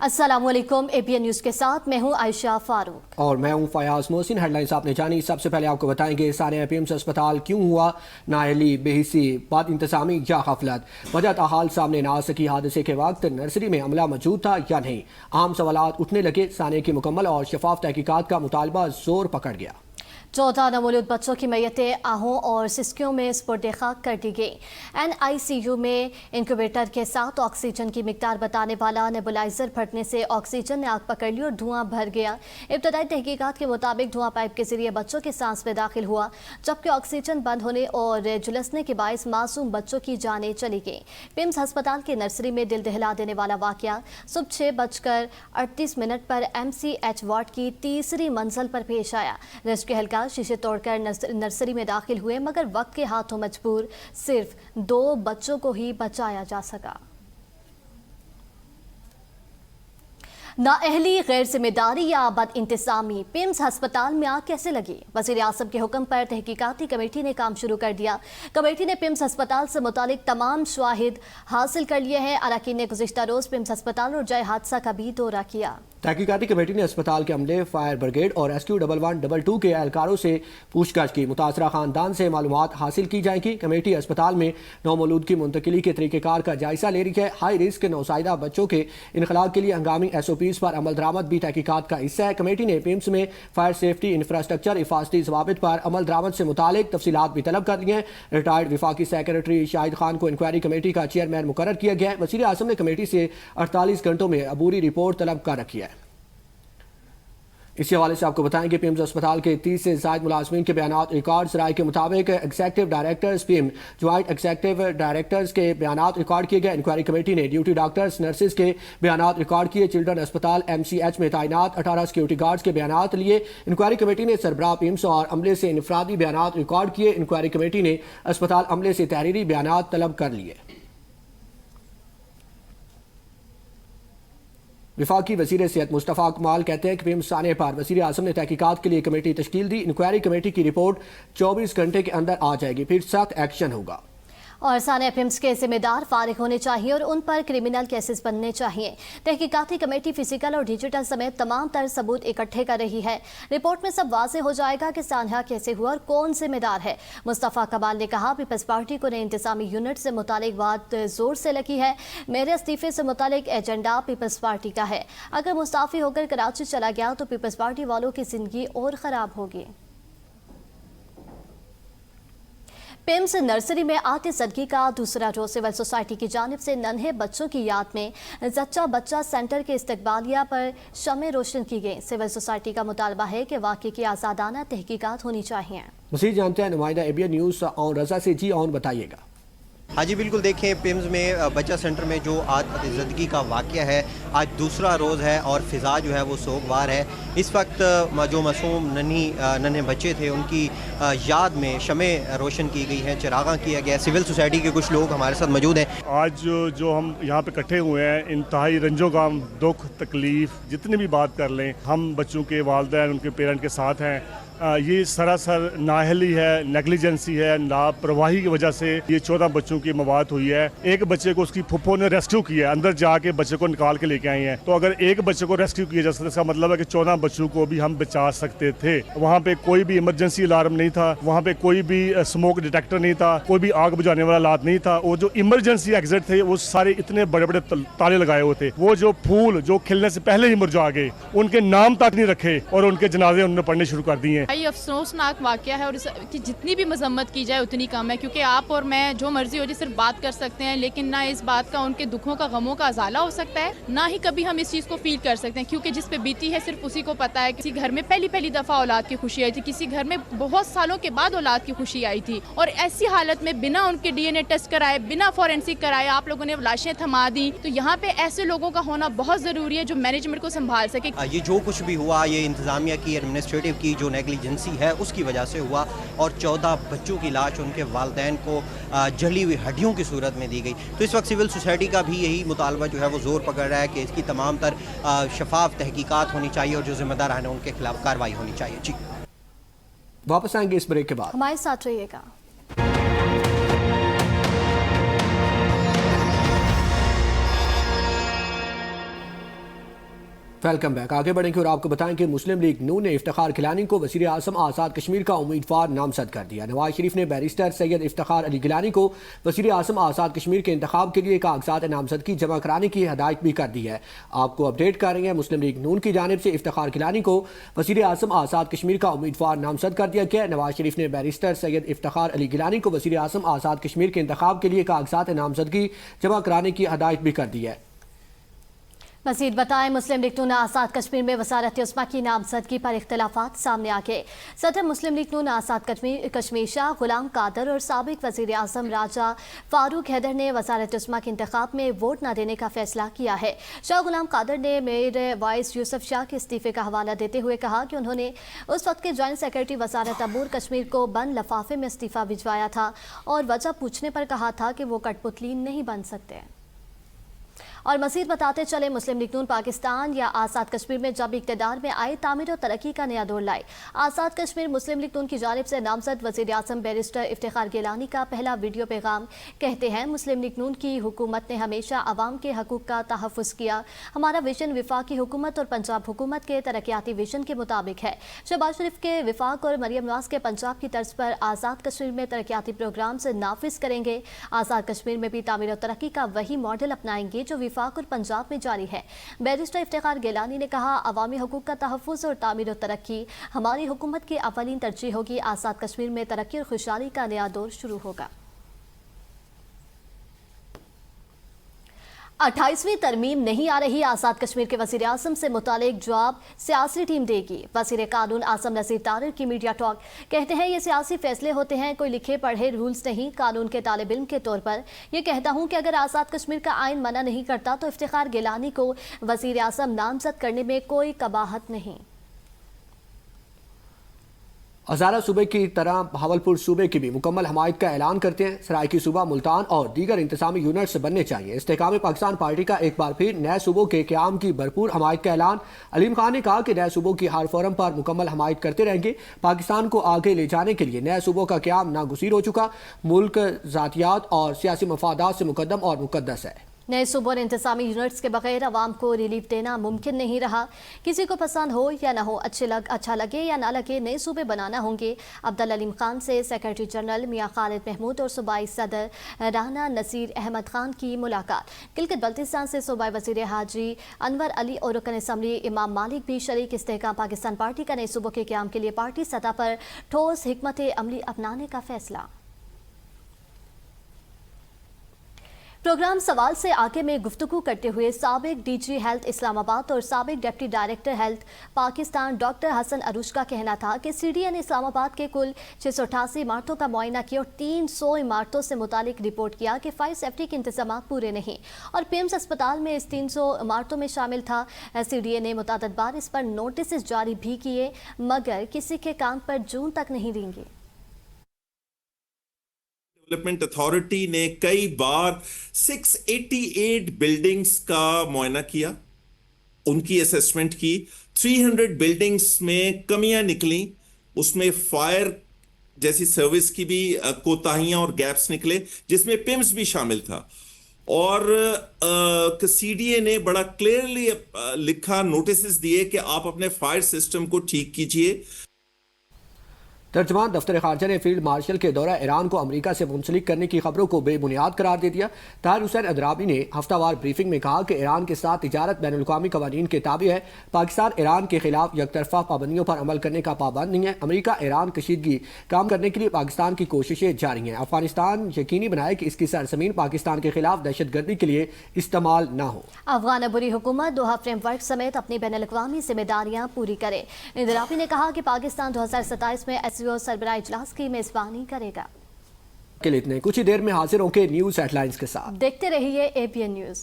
अस्सलाम वालेकुम, ABN news के साथ मैं हूं आयशा फारूक और मैं हूं फयाज मोहसिन। हेडलाइंस आपने जानी। सबसे पहले आपको बताएंगे सानिया पीएमसी अस्पताल क्यों हुआ नाअहली, बेहिसी, बद इंतजामी या गफलत। वजह ताहाल सामने ना आ सकी। हादसे के वक्त नर्सरी में अमला मौजूद था या नहीं। आम सवालात उठने लगे। सानिया की मुकम्मल और शफाफ तहकीकात का मुतालबा जोर पकड़ गया। 14 नवमौलूद बच्चों की मैयतें आहों और सिस्कियों में स्पुर्द खाक कर दी गई। NICU में इंक्यूबेटर के साथ ऑक्सीजन की मिकदार बताने वाला नेबुलाइजर फटने से ऑक्सीजन ने आग पकड़ ली और धुआं भर गया। इब्तदाई तहकीकात के मुताबिक धुआं पाइप के जरिए बच्चों के सांस में दाखिल हुआ, जबकि ऑक्सीजन बंद होने और झुलसने के बायस मासूम बच्चों की जानें चली गईं। पिम्स अस्पताल की नर्सरी में दिल दहला देने वाला वाकया सुबह 6:38 पर MCH वार्ड की तीसरी मंजिल पर पेश आया। रेस्क्यू एहलकार शीशे तोड़कर नर्सरी में दाखिल हुए, मगर वक्त के हाथों मजबूर सिर्फ 2 बच्चों को ही बचाया जा सका। नाअहली, गैर जिम्मेदारी या बद इंतजामी, पिम्स अस्पताल में आग कैसे लगी? वज़ीर आज़म के हुक्म पर तहकीकाती कमेटी ने काम शुरू कर दिया। कमेटी ने पिम्स अस्पताल से मुतालिक तमाम शवाहिद हासिल कर लिए हैं। अरकान ने गुज़िश्ता रोज़ पिम्स अस्पताल और जाए हादसा का भी दौरा किया। तहकीकाती कमेटी ने अस्पताल के अमले, फायर ब्रिगेड और SQ 1122 के एहलकारों से पूछताछ की। मुतासरा खानदान से मालूमात हासिल की जाएगी। कमेटी अस्पताल में नौमौलूद की मुंतकिली के तरीक़ेकार का जायजा ले रही है। हाई रिस्क नौसाइदा बच्चों के इनखलाक के लिए हंगामी SOPs पर अमल दरामद भी तहकीकात का हिस्सा है। कमेटी ने पिम्स में फायर सेफ्टी इंफ्रास्ट्रक्चर, हिफाजती जवाबित पर अमल दरामद से मुतालिक तफसीलात भी तलब कर ली हैं। रिटायर्ड विफाकी सेक्रेटरी शाहिद खान को इंक्वायरी कमेटी का चेयरमैन मुकर्रर किया गया है। वज़ीर आज़म ने कमेटी से 48 घंटों में अबूरी रिपोर्ट तलब कर रखी है। इसी हवाले से आपको बताएंगे पिम्स अस्पताल के 30 से ज़ायद मुलाजमीन के बयानात रिकॉर्ड्स। राय के मुताबिक executive directors, Pym joint executive directors के बयानात रिकॉर्ड किए गए। इंक्वायरी कमेटी ने ड्यूटी डॉक्टर्स, नर्सेज के बयानात रिकॉर्ड किए। चिल्ड्रन अस्पताल MCH में तैनात 18 सिक्योरिटी गार्ड्स के बयानात लिए। इंक्वायरी कमेटी ने सरबराह पिम्स और अमले से इनफरादी बयानात रिकॉर्ड किए। इंक्वायरी कमेटी ने अस्पताल अमले से तहरीरी बयानात तलब कर लिए। विफाकी वज़ीर सेहत मुस्तफ़ा कमाल कहते हैं कि पिम्स साने पर वज़ीर आज़म ने तहकीकात के लिए कमेटी तश्कील दी। इंक्वायरी कमेटी की रिपोर्ट 24 घंटे के अंदर आ जाएगी, फिर सख्त एक्शन होगा। और सानिया पिम्स के जिम्मेदार फारिग होने चाहिए और उन पर क्रिमिनल केसेस बनने चाहिए। तहकीकाती कमेटी फिजिकल और डिजिटल समेत तमाम तर सबूत इकट्ठे कर रही है। रिपोर्ट में सब वाज़ेह हो जाएगा कि सानिया कैसे हुआ और कौन जिम्मेदार है। मुस्तफ़ा कमाल ने कहा, पीपल्स पार्टी को नई इंतजामी यूनिट से मुतालिक बात जोर से लगी है। मेरे इस्तीफे से मुतालिक एजेंडा पीपल्स पार्टी का है। अगर मुस्ताफ़ी होकर कराची चला गया तो पीपल्स पार्टी वालों की जिंदगी और ख़राब होगी। पिम्स नर्सरी में आतिशज़दगी का दूसरा रोज़ सिविल सोसाइटी की जानिब से नन्हे बच्चों की याद में जच्चा बच्चा सेंटर के इस्तकबालिया पर शमें रोशन की गई। सिविल सोसाइटी का मुतालबा है कि वाक़े की आज़ादाना तहकीकात होनी चाहिए। मज़ीद जानते हैं नुमाइंदा एबीएन न्यूज़ ऑन रज़ा से। जी ऑन बताइएगा। हाँ जी बिल्कुल, देखें पिम्स में बच्चा सेंटर में जो आतिशज़दगी का वाक़या है आज दूसरा रोज़ है और फ़िज़ा जो है वो सोगवार है। इस वक्त जो मासूम नन्हे बच्चे थे उनकी याद में शमें रोशन की गई हैं, चिरागा किया गया। सिविल सोसाइटी के कुछ लोग हमारे साथ मौजूद हैं। आज जो हम यहाँ पे इकट्ठे हुए हैं, इंतहाई रंजोगाम, दुख, तकलीफ़ जितनी भी बात कर लें, हम बच्चों के वालिदैन उनके पेरेंट के साथ हैं। ये सरासर नाअहली है, नेगलिजेंसी है, लापरवाही की वजह से ये 14 बच्चों की मौत हुई है। एक बच्चे को उसकी फुप्पो ने रेस्क्यू किया, अंदर जाके बच्चे को निकाल के लेके आई हैं। तो अगर एक बच्चे को रेस्क्यू किया जा सकता है, इसका मतलब है कि 14 बच्चों को भी हम बचा सकते थे। वहाँ पे कोई भी इमरजेंसी अलार्म नहीं था, वहाँ पे कोई भी स्मोक डिटेक्टर नहीं था, कोई भी आग बुझाने वाला आलात नहीं था। वो जो इमरजेंसी एग्जिट थे वो सारे इतने बड़े बड़े ताले लगाए हुए थे। वो जो फूल जो खिलने से पहले ही मुरझा गए, उनके नाम तक नहीं रखे और उनके जनाजे उन्होंने पढ़ने शुरू कर दिए। ये अफसोसनाक वाक़या है और इसकी जितनी भी मजम्मत की जाए उतनी कम है, क्योंकि आप और मैं जो मर्जी हो जाए सिर्फ बात कर सकते हैं, लेकिन ना इस बात का उनके दुखों का, गमों का अजाला हो सकता है, ना ही कभी हम इस चीज़ को फील कर सकते हैं, क्योंकि जिस पे बीती है सिर्फ उसी को पता है। किसी घर में पहली दफ़ा औलाद की खुशी आई थी, किसी घर में बहुत सालों के बाद औलाद की खुशी आई थी, और ऐसी हालत में बिना उनके DNA टेस्ट कराए, बिना फॉरेंसिक कराए आप लोगों ने लाशें थमा दी। तो यहाँ पे ऐसे लोगों का होना बहुत ज़रूरी है जो मैनेजमेंट को संभाल सके। ये जो कुछ भी हुआ ये इंतज़ामिया की, एडमिनिस्ट्रेटिव की जो नेगलिजेंसी है उसकी वजह से हुआ और 14 बच्चों की लाश उनके वालिदैन को जली हुई हड्डियों की सूरत में दी गई। तो इस वक्त सिविल सोसाइटी का भी यही मुतालबा जो है वो जोर पकड़ रहा है कि इसकी तमाम तर शफाफ तहकीकात होनी चाहिए और जो जिम्मेदार हैं उनके खिलाफ कार्रवाई होनी चाहिए। जी वापस आएंगे इस ब्रेक के बाद, हमारे साथ रहिएगा। Welcome back. आगे बढ़ेंगे और आपको बताएं कि मुस्लिम लीग नून ने इफ्तिखार गिलानी को वज़ीर आज़म आज़ाद कश्मीर का उम्मीदवार नामजद कर दिया। नवाज शरीफ ने बैरिस्टर सैयद इफ्तिखार अली गिलानी को वज़ीर आज़म आज़ाद कश्मीर के इंतखाब के लिए कागजात नामजदगी जमा कराने की हदायत भी कर दी है। आपको अपडेट कर रहे हैं, मुस्लिम लीग नून की जानिब से इफ्तिखार गिलानी को वज़ीर आज़म आज़ाद कश्मीर का उम्मीदवार नामजद कर दिया गया। नवाज शरीफ ने बैरिस्टर सैयद इफ्तिखार अली गिलानी को वज़ीर आज़म आज़ाद कश्मीर के इंतखाब के लिए कागजात नामजदगी जमा कराने की हदायत भी कर दी है। मज़ीद बताएं, मुस्लिम लीग नून आज़ाद कश्मीर में वज़ारत उस्मा की नामजदगी पर इख्तलाफात सामने आ गए। सदर मुस्लिम लीग नून आज़ाद कश्मीर शाह गुलाम कादर और साबिक वज़ीर आज़म राजा फारूक हैदर ने वज़ारत उस्मा के इंतखाब में वोट न देने का फैसला किया है। शाह गुलाम कादर ने मेयर वाइस यूसुफ शाह के इस्तीफे का हवाला देते हुए कहा कि उन्होंने उस वक्त के जॉइंट सेक्रेटरी वज़ारत अमूर कश्मीर को बंद लफाफे में इस्तीफ़ा भिजवाया था और वजह पूछने पर कहा था कि वो कठपुतली नहीं बन सकते। और मज़ीद बताते चले, मुस्लिम लीग नून पाकिस्तान या आज़ाद कश्मीर में जब इक़्तिदार में आए तामीर और तरक्की का नया दौर लाए। आज़ाद कश्मीर मुस्लिम लीग नून की जानिब से नामजद वज़ीर आज़म बैरिस्टर इफ्तिखार गिलानी का पहला वीडियो पैगाम कहते हैं, मुस्लिम लीग नून की हुकूमत ने हमेशा आवाम के हकूक़ का तहफ़्फ़ुज़ किया। हमारा विजन वफाकी हुकूमत और पंजाब हुकूमत के तरक्याती विजन के मुताबिक है। शहबाज शरीफ के वफाक और मरियम नवाज के पंजाब की तर्ज पर आज़ाद कश्मीर में तरक्याती प्रोग्राम से नाफिज करेंगे। आज़ाद कश्मीर में भी तामीर और तरक्की का वही मॉडल अपनाएंगे जो वफाक और पंजाब में जारी है। बैरिस्टर इफ्तिखार गिलानी ने कहा, अवामी हकूक़ का तहफ़्फ़ुज़ और तामीर और तरक्की हमारी हुकूमत की अवलीन तरजीह होगी। आज़ाद कश्मीर में तरक्की और खुशहाली का नया दौर शुरू होगा। 28वीं तरमीम नहीं आ रही, आज़ाद कश्मीर के वज़ीर आज़म से मुतालिक जवाब सियासी टीम देगी। वज़ीर कानून आज़म नज़ीर तारिर की मीडिया टॉक कहते हैं, ये सियासी फैसले होते हैं, कोई लिखे पढ़े रूल्स नहीं। कानून के तालिब इल्म के तौर पर ये कहता हूँ कि अगर आज़ाद कश्मीर का आइन मना नहीं करता तो इफ्तिखार गिलानी को वज़ीर आज़म नामजद करने में कोई कबाहत नहीं। हज़ारा सूबे की तरह भावलपुर सूबे की भी मुकम्मल हमायत का ऐलान करते हैं। सराइकी सूबा मुल्तान और दीगर इंतजामी यूनिट्स बनने चाहिए। इस्तेहकाम पाकिस्तान पार्टी का एक बार फिर नए सूबों के क़याम की भरपूर हमायत का ऐलान। अलीम खान ने कहा कि नए सूबों की हर फोरम पर मुकम्मल हमायत करते रहेंगे। पाकिस्तान को आगे ले जाने के लिए नए सूबों का क़याम नागुज़ीर हो चुका। मुल्क ज़ातियात और सियासी मफादात से मुकद्दम और मुक़द्दस है। नए सूबों और इंतजामी यूनिट्स के बगैर आवाम को रिलीफ देना मुमकिन नहीं रहा। किसी को पसंद हो या ना हो, अच्छा लगे या ना लगे, नए सूबे बनाना होंगे। अब्दुल अलीम खान से सेक्रेटरी जनरल मियां खालिद महमूद और सूबाई सदर राना नसीर अहमद खान की मुलाकात। गिलगित बल्तिस्तान से सूबाई वज़ीर हाजी अनवर अली और रुकन असम्बली इमाम मालिक भी शरीक। इस्तेहकाम पाकिस्तान पार्टी का नए सूबों के क़याम के लिए पार्टी सतह पर ठोस हिकमत अमली अपनाने का फैसला। प्रोग्राम सवाल से आगे में गुफ्तगू करते हुए साबिक डीजी हेल्थ इस्लामाबाद और साबिक deputy director health Pakistan doctor Hasan Arooj का कहना था कि सीडीए ने इस्लामाबाद के कुल 688 इमारतों का मुआयना किया और 300 इमारतों से मुतालिक रिपोर्ट किया कि फायर सेफ्टी के इंतजाम पूरे नहीं और पीएम्स अस्पताल में इस 300 इमारतों में शामिल था। सीडीए ने मुतअद्दिद बार इस पर नोटिस जारी भी किए मगर किसी के कान पर जून तक नहीं रेंगे। डेवलपमेंट अथॉरिटी ने कई बार 688 बिल्डिंग्स का मुआयना किया, उनकी असेसमेंट की। 300 बिल्डिंग्स में कमियां निकली, उसमें फायर जैसी सर्विस की भी कोताहियां और गैप्स निकले, जिसमें पिम्स भी शामिल था। और सीडीए ने बड़ा क्लियरली लिखा, नोटिस दिए कि आप अपने फायर सिस्टम को ठीक कीजिए। तर्जमान दफ्तर खारजा ने फील्ड मार्शल के दौरा ईरान को अमरीका से मुंसलिक करने की खबरों को बेबुनियाद करार दे दिया। ताहिर हुसैन अदराबी ने हफ्तावार ब्रीफिंग में कहा कि ईरान के साथ तिजारत बैनुल-अक़वामी क़वानीन के ताबे है। पाकिस्तान ईरान के खिलाफ यकतरफा पाबंदियों पर अमल करने का पाबंद नहीं है। अमरीका ईरान कशीदगी कम करने के लिए पाकिस्तान की कोशिशें जारी हैं। अफगानिस्तान यकीनी बनाए कि इसकी सरजमीन पाकिस्तान के खिलाफ दहशतगर्दी के लिए इस्तेमाल न हो। अफगान अबूरी हुकूमत दोहा फ्रेमवर्क समेत अपनी बैनुल-अक़वामी जिम्मेदारियां पूरी करे। अदराबी ने कहा कि पाकिस्तान 2027 में एससीओ सरबराह इजलास की मेजबानी करेगा। के लिए इतने, कुछ ही देर में हाजिर होंगे न्यूज़ हेडलाइंस के साथ। देखते रहिए एपीएन न्यूज़।